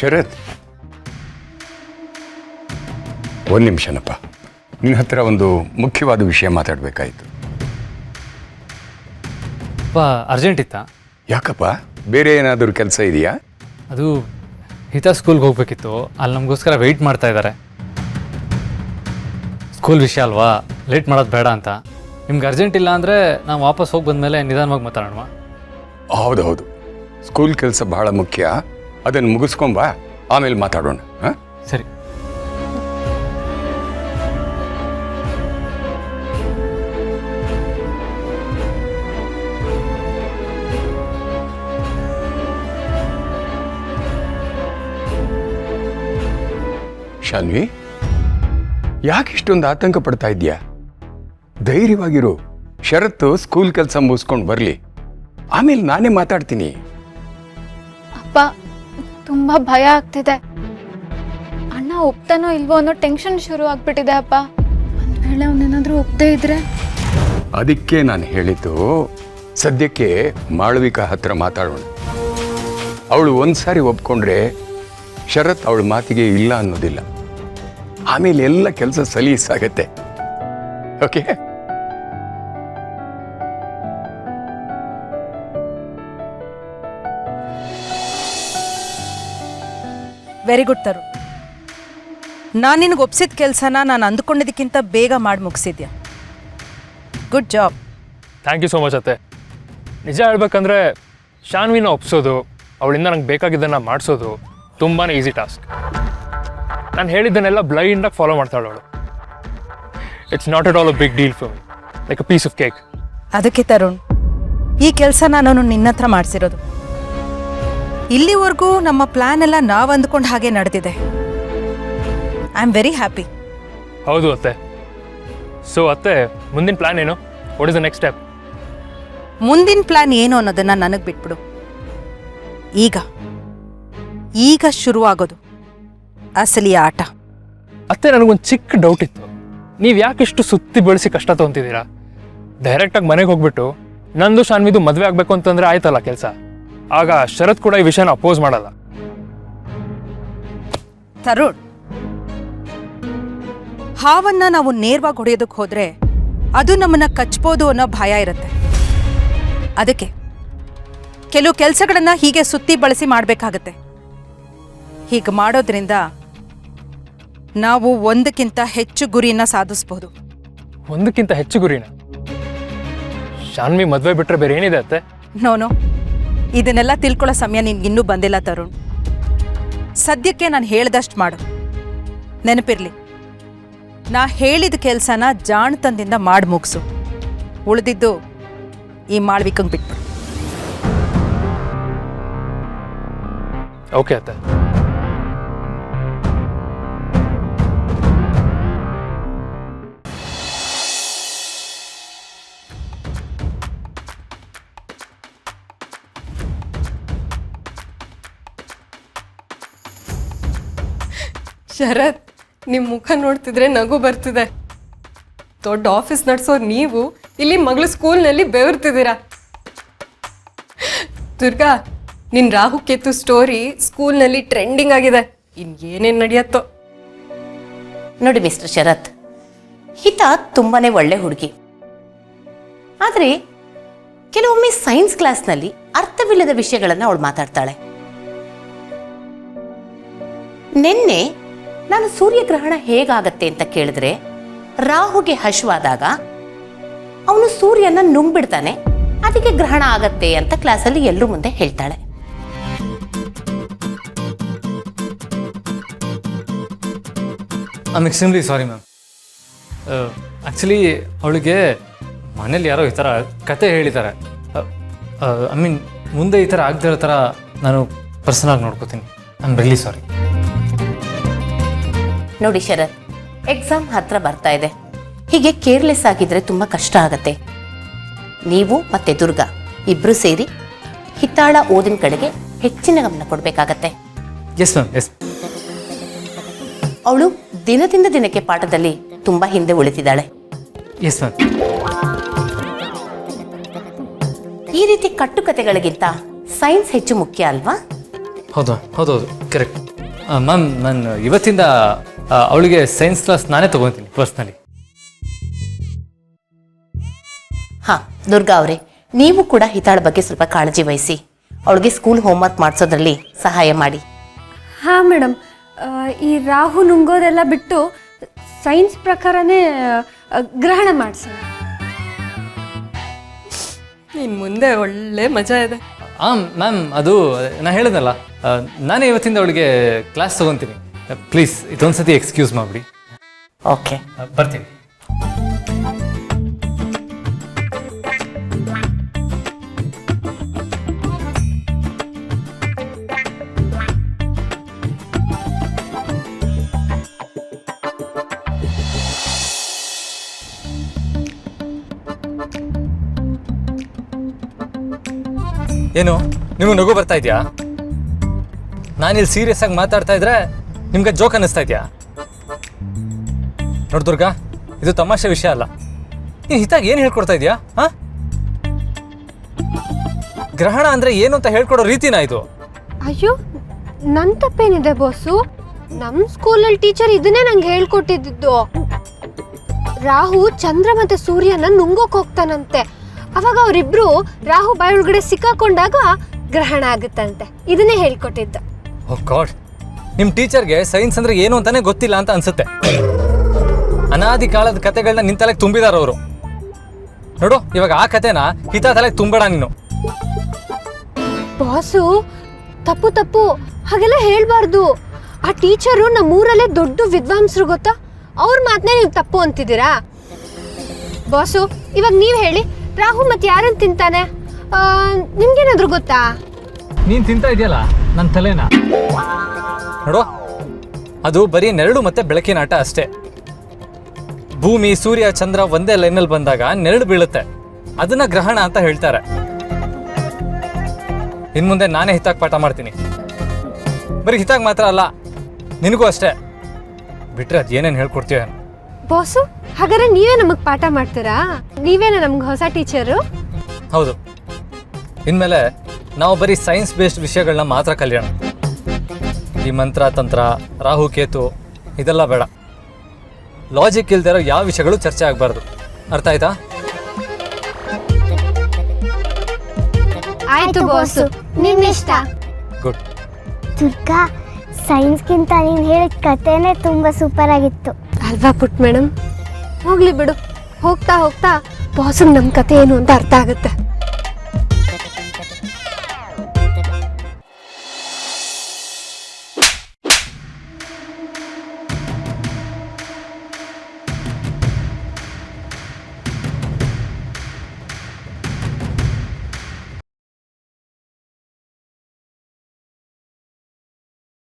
ಶರತ್, ಒಂದು ನಿಮಿಷನಪ್ಪ. ನಿನ್ನ ಹತ್ರ ಒಂದು ಮುಖ್ಯವಾದ ವಿಷಯ ಮಾತಾಡಬೇಕಾಯಿತು. ಅರ್ಜೆಂಟ್ ಇತ್ತಾ? ಯಾಕಪ್ಪ, ಬೇರೆ ಏನಾದರೂ ಕೆಲಸ ಇದೆಯಾ? ಅದು ಹಿತಾ ಸ್ಕೂಲ್ಗೆ ಹೋಗ್ಬೇಕಿತ್ತು. ಅಲ್ಲಿ ನಮಗೋಸ್ಕರ ವೆಯ್ಟ್ ಮಾಡ್ತಾ ಇದ್ದಾರೆ. ಸ್ಕೂಲ್ ವಿಷಯ ಅಲ್ವಾ, ಲೇಟ್ ಮಾಡೋದು ಬೇಡ ಅಂತ. ನಿಮ್ಗೆ ಅರ್ಜೆಂಟ್ ಇಲ್ಲ ಅಂದರೆ ನಾವು ವಾಪಸ್ ಹೋಗಿ ಬಂದಮೇಲೆ ನಿಧಾನವಾಗಿ ಮಾತಾಡೋಣ. ಹೌದು, ಸ್ಕೂಲ್ ಕೆಲಸ ಬಹಳ ಮುಖ್ಯ. ಅದನ್ನು ಮುಗಿಸ್ಕೊಂಬ, ಆಮೇಲೆ ಮಾತಾಡೋಣ. ಹಾಂ, ಸರಿ. ಶಾನ್ವಿ, ಯಾಕೆ ಇಷ್ಟೊಂದು ಆತಂಕ ಪಡ್ತಾ ಇದೆಯಾ? ಧೈರ್ಯವಾಗಿರು. ಶರತ್ತು ಸ್ಕೂಲ್ ಕೆಲಸ ಮುಗಿಸ್ಕೊಂಡು ಬರಲಿ, ಆಮೇಲೆ ನಾನೇ ಮಾತಾಡ್ತೀನಿ. ಅಪ್ಪ, ತುಂಬಾ ಭಯ ಆಗ್ತಿದೆ. ಅಣ್ಣ ಒಪ್ತಾನೋ ಇಲ್ವೋ ಅನ್ನೋ ಟೆನ್ಷನ್ ಶುರು ಆಗ್ಬಿಟ್ಟಿದೆ ಅಪ್ಪ. ಒಂದ್ ವೇಳೆ ಅವನೇನಾದ್ರೂ ಒಪ್ಪದೇ ಇದ್ರೆ? ಅದಕ್ಕೆ ನಾನು ಹೇಳಿದ್ದು, ಸದ್ಯಕ್ಕೆ ಮಾಳವಿಕಾ ಹತ್ರ ಮಾತಾಡೋಣ. ಅವಳು ಒಂದ್ಸಾರಿ ಒಪ್ಕೊಂಡ್ರೆ ಶರತ್ ಅವಳ ಮಾತಿಗೆ ಇಲ್ಲ ಅನ್ನೋದಿಲ್ಲ. ಆಮೇಲೆ ಎಲ್ಲ ಕೆಲಸ ಸಲೀಸಾಗತ್ತೆ. ಓಕೆ? Very good Tarun. ನಾನು ನಿನಗೆ ಒಪ್ಸಿದ ಕೆಲಸನ ನಾನು ಅಂದ್ಕೊಂಡಿದ್ದಕ್ಕಿಂತ ಬೇಗ ಮಾಡಿ ಮುಗಿಸಿದ್ಯಾ. Good job. Thank you so much ಅತ್ತೆ. ನಿಜ ಹೇಳ್ಬೇಕಂದ್ರೆ ಶಾನ್ವಿನ ಒಪ್ಸೋದು, ಅವಳಿಂದ ನಂಗೆ ಬೇಕಾಗಿದ್ದನ್ನು ಮಾಡಿಸೋದು ತುಂಬಾ ಈಸಿ ಟಾಸ್ಕ್. ನಾನು ಹೇಳಿದ್ದನ್ನೆಲ್ಲ ಬ್ಲೈಂಡಾಗಿ ಫಾಲೋ ಮಾಡ್ತಾಳೆ ಅವಳು. It's not at all a big deal for me, like a piece of cake. ಅದಕ್ಕೆ ತರುಣ್, ಈ ಕೆಲಸ ನಾನು ನಿನ್ನ ಹತ್ರ ಮಾಡಿಸಿರೋದು. ಇಲ್ಲಿವರೆಗೂ ನಮ್ಮ ಪ್ಲಾನ್ ಎಲ್ಲ ನಾವು ಅಂದ್ಕೊಂಡು ಹಾಗೆ ನಡೆದಿದೆ. I am very happy. ಹೌದು ಅತ್ತೆ. ಸೊ ಅತ್ತೆ, ಮುಂದಿನ ಪ್ಲಾನ್ ಏನು? What is the next step? ಮುಂದಿನ ಪ್ಲಾನ್ ಏನು ಅನ್ನೋದನ್ನ ನನಗೆ ಬಿಟ್ಬಿಡು. ಈಗ ಶುರುವಾಗೋದು ಅಸಲಿ ಆಟ. ಅತ್ತೆ, ನನಗೊಂದು ಚಿಕ್ಕ ಡೌಟ್ ಇತ್ತು. ನೀವು ಯಾಕಿಷ್ಟು ಸುತ್ತಿ ಬೆಳೆಸಿ ಕಷ್ಟ ತೊಗೊತಿದ್ದೀರಾ? ಡೈರೆಕ್ಟಾಗಿ ಮನೆಗೆ ಹೋಗ್ಬಿಟ್ಟು ನಂದು ಶಾನ್ವಿದು ಮದುವೆ ಆಗಬೇಕು ಅಂತಂದ್ರೆ ಆಯ್ತಲ್ಲ ಕೆಲಸ. ಆಗ ಶರತ್ ಕೂಡ ಈ ವಿಷಯನ ಅಪೋಸ್ ಮಾಡಲ್ಲ. ತರುಣ್, ಹಾವನ್ನ ನಾವು ನೇರವಾಗಿ ಹೊಡೆಯೋದಕ್ಕೆ ಹೋದ್ರೆ ಅದು ನಮ್ಮನ್ನ ಕಚ್ಬೋದು ಅನ್ನೋ ಭಯ ಇರುತ್ತೆ. ಅದಕ್ಕೆ ಕೆಲವು ಕೆಲಸಗಳನ್ನ ಹೀಗೆ ಸುತ್ತಿ ಬಳಸಿ ಮಾಡಬೇಕಾಗತ್ತೆ. ಹೀಗೆ ಮಾಡೋದ್ರಿಂದ ನಾವು ಒಂದಕ್ಕಿಂತ ಹೆಚ್ಚು ಗುರಿಯನ್ನ ಸಾಧಿಸಬಹುದು. ಒಂದಕ್ಕಿಂತ ಹೆಚ್ಚು ಗುರಿನ? ಶಾನ್ವಿ ಮದುವೆ ಬಿಟ್ರೆ ಬೇರೆ ಏನಿದೆ ಅತ್ತೆ? ನೋನು, ಇದನ್ನೆಲ್ಲ ತಿಳ್ಕೊಳ್ಳೋ ಸಮಯ ನಿನ್ಗಿನ್ನೂ ಬಂದಿಲ್ಲ ತರುಣ್. ಸದ್ಯಕ್ಕೆ ನಾನು ಹೇಳ್ದಷ್ಟು ಮಾಡು. ನೆನಪಿರ್ಲಿ, ನಾ ಹೇಳಿದ ಕೆಲಸನ ಜಾಣತನದಿಂದ ಮಾಡಿ ಮುಗಿಸು. ಉಳಿದಿದ್ದು ಈ ಮಾಳ್ವಿಕಂಗೆ ಬಿಟ್ಬಿಡು. ಓಕೆ ಅತ್ತೆ. ಶರತ್, ನಿಮ್ಮ ಮುಖ ನೋಡ್ತಿದ್ರೆ ನಗು ಬರ್ತಿದೆ. ದೊಡ್ಡ ಆಫೀಸ್ ನಡೆಸೋರು ನೀವು ಇಲ್ಲಿ ಮಗಳು ಸ್ಕೂಲ್ನಲ್ಲಿ ಬೆವರ್ತಿದ್ದೀರಾ. ದುರ್ಗಾ, ನಿನ್ನ ರಾಹು ಕೇತು ಸ್ಟೋರಿ ಸ್ಕೂಲ್ನಲ್ಲಿ ಟ್ರೆಂಡಿಂಗ್ ಆಗಿದೆ. ಏನೇನು ನಡೆಯತ್ತೋ ನೋಡಿ ಮಿಸ್ಟರ್ ಶರತ್, ಹಿತಾ ತುಂಬಾನೇ ಒಳ್ಳೆ ಹುಡುಗಿ. ಆದರೆ ಕೆಲವೊಮ್ಮೆ ಸೈನ್ಸ್ ಕ್ಲಾಸ್ನಲ್ಲಿ ಅರ್ಥವಿಲ್ಲದ ವಿಷಯಗಳನ್ನು ಅವಳು ಮಾತಾಡ್ತಾಳೆ. ನಿನ್ನೆ ನಾನು ಸೂರ್ಯಗ್ರಹಣ ಹೇಗಾಗತ್ತೆ ಅಂತ ಕೇಳಿದ್ರೆ, ರಾಹುಗೆ ಹಶ್ವಾದಾಗ ಅವನು ಸೂರ್ಯನ ನುಂಗ್ಬಿಡ್ತಾನೆ, ಅದಕ್ಕೆ ಗ್ರಹಣ ಆಗತ್ತೆ ಅಂತ ಕ್ಲಾಸಲ್ಲಿ ಎಲ್ಲರೂ ಮುಂದೆ ಹೇಳ್ತಾಳೆ. I am extremely sorry ma'am. Actually ಅವಳಿಗೆ ಮನೇಲಿ ಯಾರೋ ಈ ಥರ ಕತೆ ಹೇಳಿದ್ದಾರೆ. ಐ ಮೀನ್, ಮುಂದೆ ಈ ಥರ ಆಗದಿರೋ ಥರ ನಾನು ಪರ್ಸನಲ್ ನೋಡ್ಕೋತೀನಿ. I am really sorry. ನೋಡಿ ಶರತ್, ಎಕ್ಸಾಮ್ ಹತ್ರ ಬರ್ತಾ ಇದೆ. ಹೀಗೆ ಕೇರ್ಲೆಸ್ ಆಗಿದ್ರೆ ತುಂಬಾ ಕಷ್ಟ ಆಗತ್ತೆ. ನೀವು ಮತ್ತೆ ದುರ್ಗಾ ಇಬ್ರು ಸೇರಿ ಹಿತ್ತಾಳ ಓದಿನ ಕಡೆಗೆ ಹೆಚ್ಚಿನ ಗಮನ ಕೊಡಬೇಕಾಗತ್ತೆ. Yes ma'am, yes. ಅವಳು ದಿನದಿಂದ ದಿನಕ್ಕೆ ಪಾಠದಲ್ಲಿ ತುಂಬಾ ಹಿಂದೆ ಉಳಿತಿದ್ದಾಳೆ. Yes ma'am. ಈ ರೀತಿ ಕಟ್ಟುಕತೆಗಳಿಗಿಂತ ಸೈನ್ಸ್ ಹೆಚ್ಚು ಮುಖ್ಯ ಅಲ್ವಾ? ಹೌದು, ಕರೆಕ್ಟ್. ಮ್ಯಾಮ್ ನಾನು ಇವತ್ತಿಂದ ಅವಳಿಗೆ ಸೈನ್ಸ್ ಕ್ಲಾಸ್ ನಾನೇ ತೊಗೊತೀನಿ ಪರ್ಸ್ನಲಿ. ಹಾಂ ದುರ್ಗಾ ಅವರೇ, ನೀವು ಕೂಡ ಹಿತಾಳ ಬಗ್ಗೆ ಸ್ವಲ್ಪ ಕಾಳಜಿ ವಹಿಸಿ ಅವಳಿಗೆ ಸ್ಕೂಲ್ ಹೋಮ್ವರ್ಕ್ ಮಾಡಿಸೋದ್ರಲ್ಲಿ ಸಹಾಯ ಮಾಡಿ. ಹಾಂ ಮೇಡಮ್, ಈ ರಾಹು ನುಂಗೋದೆಲ್ಲ ಬಿಟ್ಟು ಸೈನ್ಸ್ ಪ್ರಕಾರನೇ ಗ್ರಹಣ ಮಾಡಿಸೋಣ. ಇನ್ನು ಮುಂದೆ ಒಳ್ಳೆ ಮಜಾ ಇದೆ. ಮ್ಯಾಮ್ ಅದು ನಾನು ಹೇಳಿದ್ನಲ್ಲ, ನಾನೇ ಇವತ್ತಿಂದ ಅವಳಿಗೆ ಕ್ಲಾಸ್ ತೊಗೊತೀನಿ. ಪ್ಲೀಸ್ ಇದೊಂದ್ಸತಿ ಎಕ್ಸ್ಕ್ಯೂಸ್ ಮಾಡಿಬಿಡಿ. ಓಕೆ, ಬರ್ತೀನಿ. ಏನು ನಿಮಗೆ ನಗು ಬರ್ತಾ ಇದೆಯಾ? ನಾನಿಲ್ಲಿ ಸೀರಿಯಸ್ ಆಗಿ ಮಾತಾಡ್ತಾ ಇದ್ರೆ ನಿಮ್ಗೆ ಜೋಕ್ ಅನ್ನಿಸ್ತಾ ಇದೆಯಾ? ನೋಡ್ ದುರ್ಗಾ, ಇದು ತಮಾಷೆ ವಿಷಯ ಅಲ್ಲ. ನೀನು ಹಿತಾಗಿ ಏನು ಹೇಳ್ಕೊಡ್ತಾ ಇದೆಯಾ? ಹಾಂ, ಗ್ರಹಣ ಅಂದ್ರೆ ಏನು ಅಂತ ಹೇಳ್ಕೊಡೋ ರೀತಿನಾ ಇದು? ಅಯ್ಯೋ, ನನ್ನ ತಪ್ಪೇನಿದೆ ಬಾಸು? ನಮ್ಮ ಸ್ಕೂಲಲ್ಲಿ ಟೀಚರ್ ಇದನ್ನೇ ನಂಗೆ ಹೇಳ್ಕೊಟ್ಟಿದ್ದು. ರಾಹು ಚಂದ್ರ ಮತ್ತೆ ಸೂರ್ಯನ ನುಂಗೋಕ್ ಹೋಗ್ತಾನಂತೆ. ಅವಾಗ ಅವರಿಬ್ರು ರಾಹು ಬಾಯಿ ಒಳಗಡೆ ಸಿಕ್ಕಾಕೊಂಡಾಗ ಗ್ರಹಣ ಆಗುತ್ತಂತೆ. ಇದನ್ನೇ ಹೇಳ್ಕೊಟ್ಟಿದ್ದ. ಓ ಗಾಡ್, ನಿಮ್ಮ ಟೀಚರ್ಗೆ ಸೈನ್ಸ್ ಅಂದ್ರೆ ಏನು ಅಂತಾನೆ ಗೊತ್ತಿಲ್ಲ ಅಂತ ಅನ್ಸುತ್ತೆ. ಅನಾದಿ ಕಾಲದ ಕತೆಗಳನ್ನ ನಿನ್ನ ತಲೆಗೆ ತುಂಬಿದಾರ ಅವರು. ನೋಡು, ಇವಾಗ ಆ ಕತೆನ ಹಿತ ತಲೆಗೆ ತುಂಬಬೇಡ ನೀನು. ಬಾಸು, ತಪ್ಪು ತಪ್ಪು ಹಾಗೆಲ್ಲ ಹೇಳ್ಬಾರ್ದು. ಆ ಟೀಚರು ನಮ್ಮೂರಲ್ಲೇ ದೊಡ್ಡ ವಿದ್ವಾಂಸರು ಗೊತ್ತಾ? ಅವ್ರ ಮಾತನ್ನೇ ನೀವು ತಪ್ಪು ಅಂತಿದ್ದೀರಾ? ಬಾಸು, ಇವಾಗ ನೀವು ಹೇಳಿ, ರಾಹು ಮತ್ತೆ ಯಾರನ್ನು ತಿಂತಾನೆ? ನಿಮ್ಗೇನಾದ್ರೂ ಗೊತ್ತಾ? ನೀನು ತಿಂತಾ ಇದೆಯಲ್ಲ ನನ್ನ ತಲೆನ. ನೋಡು, ಅದು ಬರೀ ನೆರಳು ಮತ್ತೆ ಬೆಳಕಿನ ಆಟ ಅಷ್ಟೇ. ಭೂಮಿ, ಸೂರ್ಯ, ಚಂದ್ರ ಒಂದೇ ಲೈನಲ್ಲಿ ಬಂದಾಗ ನೆರಳು ಬೀಳುತ್ತೆ. ಅದನ್ನ ಗ್ರಹಣ ಅಂತ ಹೇಳ್ತಾರೆ. ಇನ್ನು ಮುಂದೆ ನಾನೇ ಹಿತಾಗಿ ಪಾಠ ಮಾಡ್ತೀನಿ. ಬರೀ ಹಿತಾಗಿ ಮಾತ್ರ ಅಲ್ಲ, ನಿನಗೂ ಅಷ್ಟೇ. ಬಿಟ್ರೆ ಅದೇನೇನು ಹೇಳ್ಕೊಡ್ತೀಯ. ಬಾಸು, ಹಾಗಾದ್ರೆ ನೀವೇ ನಮಗೆ ಪಾಠ ಮಾಡ್ತೀರಾ? ನೀವೇನ ನಮ್ಗೆ ಹೊಸ ಟೀಚರು? ಹೌದು, ಇನ್ಮೇಲೆ ನಾವು ಬರೀ ಸೈನ್ಸ್ ಬೇಸ್ಡ್ ವಿಷಯಗಳನ್ನ ಮಾತ್ರ ಕಲಿಯೋಣ. ಈ ಮಂತ್ರ ತಂತ್ರ, ರಾಹು ಕೇತು ಇದೆಲ್ಲ ಬೇಡ. ಲಾಜಿಕ್ ಇಲ್ದಿರೋ ಯಾವ ವಿಷಯಗಳು ಚರ್ಚೆ ಆಗಬಾರ್ದು. ಅರ್ಥ ಆಯ್ತಾ? ಆಯ್ತು ಬಾಸು, ನಿಮ್ಮಿಷ್ಟ. ಗುಡ್. ದುರ್ಗಾ, ಸೈನ್ಸ್ಗಿಂತ ನೀನು ಹೇಳಿದ ಕಥೆನೇ ತುಂಬ ಸೂಪರ್ ಆಗಿತ್ತು ಅಲ್ವಾ ಪುಟ್ ಮೇಡಮ್? ಹೋಗ್ಲಿ ಬಿಡು, ಹೋಗ್ತಾ ಹೋಗ್ತಾ ಬಾಸು ನಮ್ಮ ಕತೆ ಏನು ಅಂತ ಅರ್ಥ ಆಗುತ್ತೆ.